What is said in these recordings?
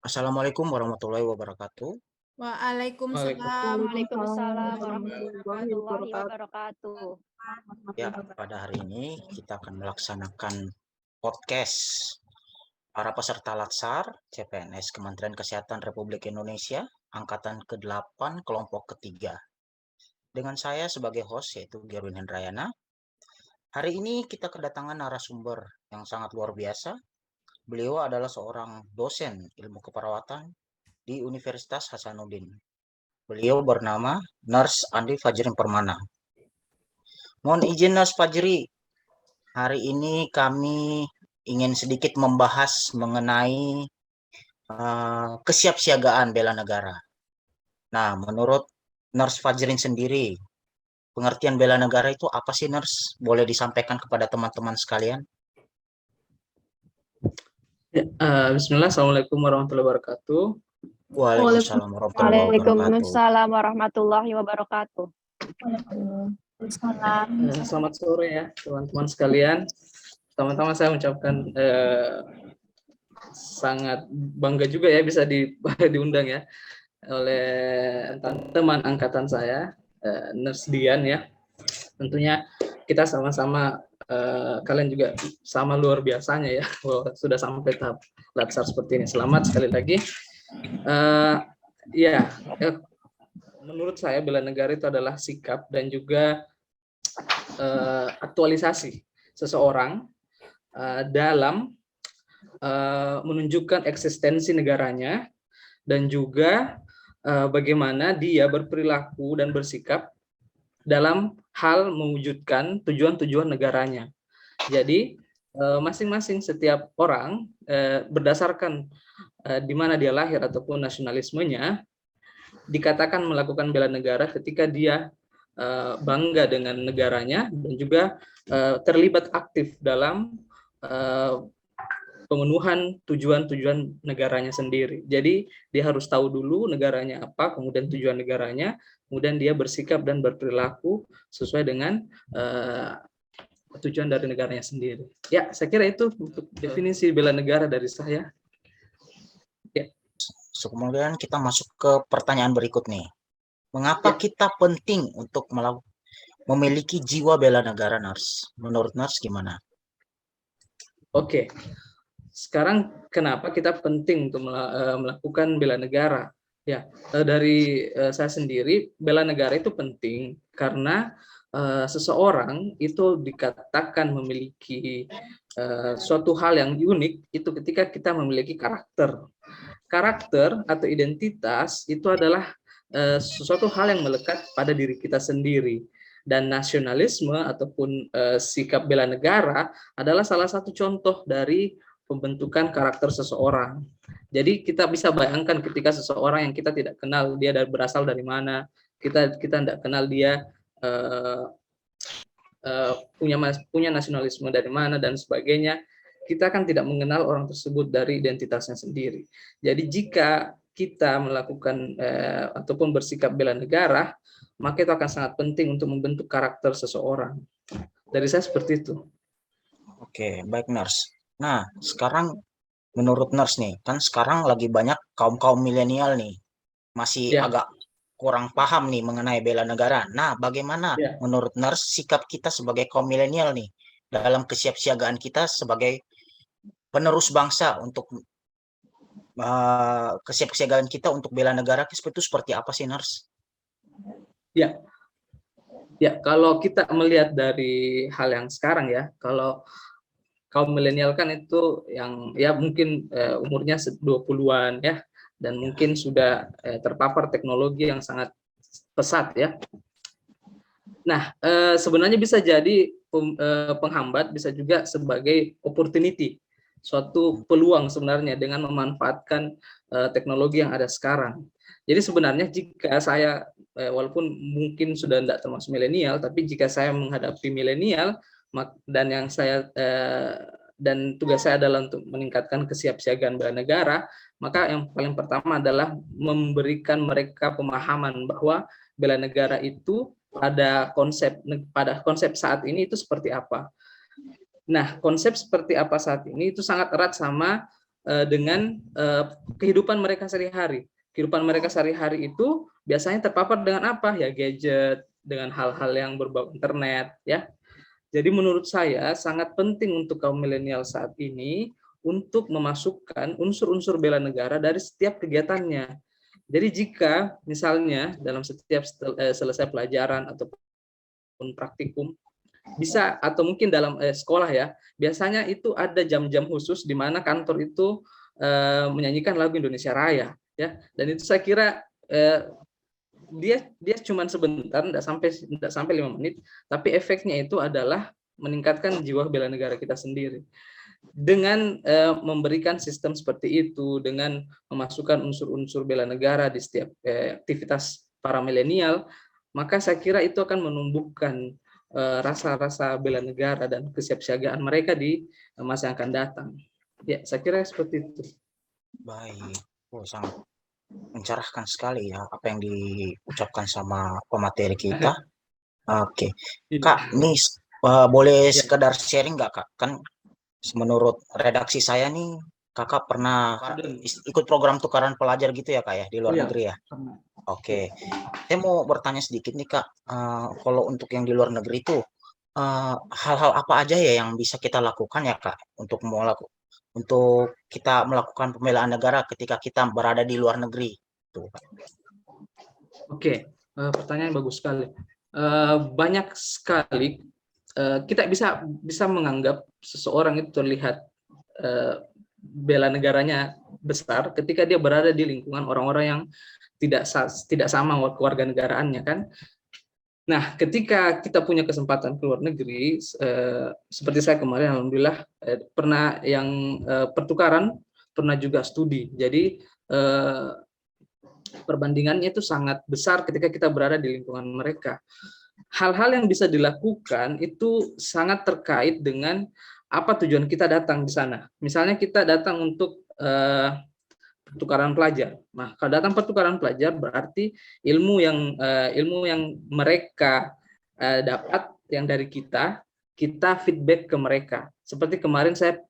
Assalamualaikum warahmatullahi wabarakatuh. Waalaikumsalam Waalaikumsalam warahmatullahi warahmatullahi wabarakatuh. wabarakatuh. Ya, pada hari ini kita akan melaksanakan podcast para peserta Latsar CPNS Kementerian Kesehatan Republik Indonesia angkatan ke-8 kelompok ketiga. Dengan saya sebagai host yaitu Gerwin Hendrayana. Hari ini kita kedatangan narasumber yang sangat luar biasa. Beliau adalah seorang dosen ilmu keperawatan di Universitas Hasanuddin. Beliau bernama Nurse Andi Fajrin Permana. Mohon izin Nurse Fajri, hari ini kami ingin sedikit membahas mengenai kesiapsiagaan bela negara. Nah, menurut Nurse Fajrin sendiri, pengertian bela negara itu apa sih, Nurse? Boleh disampaikan kepada teman-teman sekalian? Ya, Bismillah, Assalamualaikum warahmatullahi wabarakatuh. Waalaikumsalam warahmatullahi wabarakatuh. Waalaikumsalam warahmatullahi wabarakatuh. Selamat sore ya teman-teman sekalian. Pertama-tama saya mengucapkan sangat bangga juga ya bisa diundang ya oleh teman angkatan saya, Nurse Dian ya. Tentunya kita sama-sama kalian juga sama luar biasanya ya, sudah sampai tahap latsar seperti ini. Selamat sekali lagi. Menurut saya bela negara itu adalah sikap dan juga aktualisasi seseorang dalam menunjukkan eksistensi negaranya dan juga bagaimana dia berperilaku dan bersikap dalam hal mewujudkan tujuan-tujuan negaranya. Jadi masing-masing setiap orang berdasarkan di mana dia lahir ataupun nasionalismenya dikatakan melakukan bela negara ketika dia bangga dengan negaranya dan juga terlibat aktif dalam pemenuhan tujuan-tujuan negaranya sendiri. Jadi dia harus tahu dulu negaranya apa, kemudian tujuan negaranya, kemudian dia bersikap dan berperilaku sesuai dengan tujuan dari negaranya sendiri. Ya, saya kira itu untuk definisi bela negara dari saya. Ya. So, kemudian kita masuk ke pertanyaan berikut nih. Mengapa kita penting untuk memiliki jiwa bela negara, Nurse? Menurut Nurse gimana? Oke. Sekarang kenapa kita penting untuk melakukan bela negara? Ya, dari saya sendiri bela negara itu penting karena seseorang itu dikatakan memiliki suatu hal yang unik itu ketika kita memiliki karakter. Karakter atau identitas itu adalah sesuatu hal yang melekat pada diri kita sendiri. Dan nasionalisme ataupun sikap bela negara adalah salah satu contoh dari pembentukan karakter seseorang. Jadi kita bisa bayangkan ketika seseorang yang kita tidak kenal dia berasal dari mana, kita tidak kenal dia punya nasionalisme dari mana dan sebagainya, kita kan tidak mengenal orang tersebut dari identitasnya sendiri. Jadi jika kita melakukan ataupun bersikap bela negara, maka itu akan sangat penting untuk membentuk karakter seseorang. Dari saya seperti itu. Oke, baik Nurse. Nah, sekarang menurut Nurse nih, kan sekarang lagi banyak kaum-kaum milenial nih, masih agak kurang paham nih mengenai bela negara. Nah, bagaimana menurut Nurse sikap kita sebagai kaum milenial nih dalam kesiapsiagaan kita sebagai penerus bangsa untuk kesiapsiagaan kita untuk bela negara itu seperti apa sih, Nurse? Ya, kalau kita melihat dari hal yang sekarang ya, kalau kaum milenial kan itu yang ya mungkin umurnya 20-an ya, dan mungkin sudah terpapar teknologi yang sangat pesat ya. Nah, sebenarnya bisa jadi penghambat, bisa juga sebagai opportunity, suatu peluang sebenarnya dengan memanfaatkan teknologi yang ada sekarang. Jadi sebenarnya jika saya, walaupun mungkin sudah tidak termasuk milenial, tapi jika saya menghadapi milenial, dan yang saya dan tugas saya adalah untuk meningkatkan kesiapsiagaan bela negara, maka yang paling pertama adalah memberikan mereka pemahaman bahwa bela negara itu pada konsep saat ini itu seperti apa. Nah, konsep seperti apa saat ini itu sangat erat sama dengan kehidupan mereka sehari-hari. Kehidupan mereka sehari-hari itu biasanya terpapar dengan apa? Ya gadget, dengan hal-hal yang berbau internet, ya. Jadi menurut saya sangat penting untuk kaum milenial saat ini untuk memasukkan unsur-unsur bela negara dari setiap kegiatannya. Jadi jika misalnya dalam setiap selesai pelajaran ataupun praktikum bisa, atau mungkin dalam sekolah ya, biasanya itu ada jam-jam khusus di mana kantor itu menyanyikan lagu Indonesia Raya, ya. Dan itu saya kira dia cuma sebentar, tidak sampai 5 menit, tapi efeknya itu adalah meningkatkan jiwa bela negara kita sendiri. Dengan memberikan sistem seperti itu, dengan memasukkan unsur-unsur bela negara di setiap aktivitas para milenial, maka saya kira itu akan menumbuhkan rasa-rasa bela negara dan kesiapsiagaan mereka di masa yang akan datang. Ya, saya kira seperti itu. Baik, sangat mencerahkan sekali ya apa yang diucapkan sama pemateri kita. Oke, Kak, ini boleh Ya. sekedar sharing nggak, Kak? Kan menurut redaksi saya nih, Kakak pernah ikut program tukaran pelajar gitu ya, Kak, ya, di luar negeri ya? Oke, saya mau bertanya sedikit nih, Kak. Kalau untuk yang di luar negeri itu, hal-hal apa aja ya yang bisa kita lakukan ya, Kak, untuk kita melakukan pembelaan negara ketika kita berada di luar negeri? Tuh, Kak. Oke, pertanyaan bagus sekali. Banyak sekali kita bisa menganggap seseorang itu terlihat bela negaranya besar ketika dia berada di lingkungan orang-orang yang tidak sama keluarga negaraannya, kan. Nah, ketika kita punya kesempatan ke luar negeri, seperti saya kemarin, alhamdulillah pernah yang pertukaran, pernah juga studi. Jadi perbandingannya itu sangat besar ketika kita berada di lingkungan mereka. Hal-hal yang bisa dilakukan itu sangat terkait dengan apa tujuan kita datang di sana. Misalnya kita datang untuk pertukaran pelajar. Nah, kalau datang pertukaran pelajar berarti ilmu yang mereka dapat yang dari kita feedback ke mereka. Seperti kemarin saya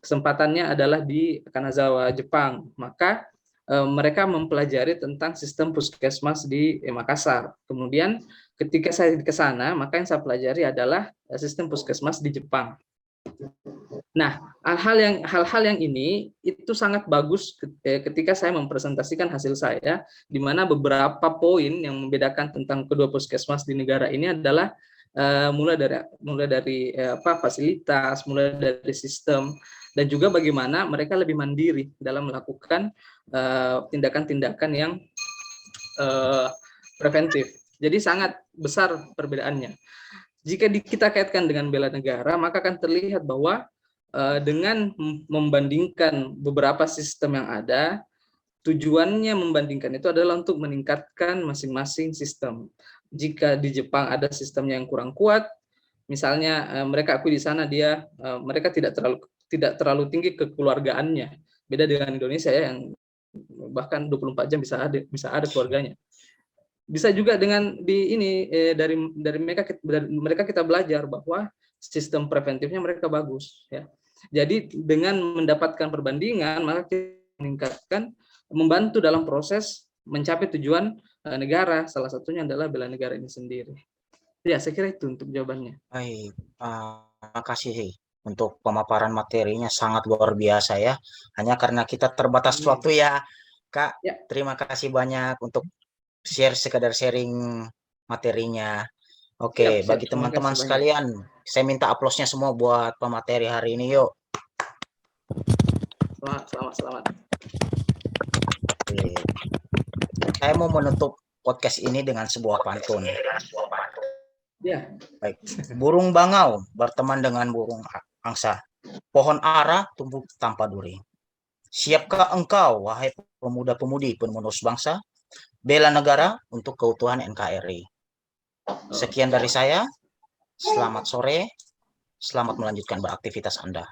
kesempatannya adalah di Kanazawa, Jepang. Maka mereka mempelajari tentang sistem puskesmas di Makassar. Kemudian ketika saya ke sana, maka yang saya pelajari adalah sistem puskesmas di Jepang. Nah, hal-hal yang ini itu sangat bagus ketika saya mempresentasikan hasil saya, di mana beberapa poin yang membedakan tentang kedua puskesmas di negara ini adalah mulai dari fasilitas, mulai dari sistem, dan juga bagaimana mereka lebih mandiri dalam melakukan tindakan-tindakan yang preventif. Jadi sangat besar perbedaannya. Jika kita kaitkan dengan bela negara, maka akan terlihat bahwa dengan membandingkan beberapa sistem yang ada, tujuannya membandingkan itu adalah untuk meningkatkan masing-masing sistem. Jika di Jepang ada sistemnya yang kurang kuat, misalnya mereka akui di sana mereka tidak terlalu tinggi kekeluargaannya. Beda dengan Indonesia ya, yang bahkan 24 jam bisa ada keluarganya. Bisa juga dengan dari mereka kita belajar bahwa sistem preventifnya mereka bagus, ya. Jadi dengan mendapatkan perbandingan, maka kita meningkatkan, membantu dalam proses mencapai tujuan negara. Salah satunya adalah bela negara ini sendiri. Ya, saya kira itu untuk jawabannya. Baik, terima kasih untuk pemaparan materinya, sangat luar biasa ya. Hanya karena kita terbatas waktu ya, Kak. Ya. Terima kasih banyak untuk sekedar sharing materinya. Oke, Siap. bagi teman-teman sekalian, saya minta aplausnya semua buat pemateri hari ini, yuk. Selamat. Oke. Saya mau menutup podcast ini dengan sebuah pantun. Ya. Baik. Burung bangau berteman dengan burung angsa. Pohon ara tumbuh tanpa duri. Siapkah engkau, wahai pemuda-pemudi penerus bangsa, bela negara untuk keutuhan NKRI? Sekian dari saya. Selamat sore. Selamat melanjutkan beraktivitas Anda.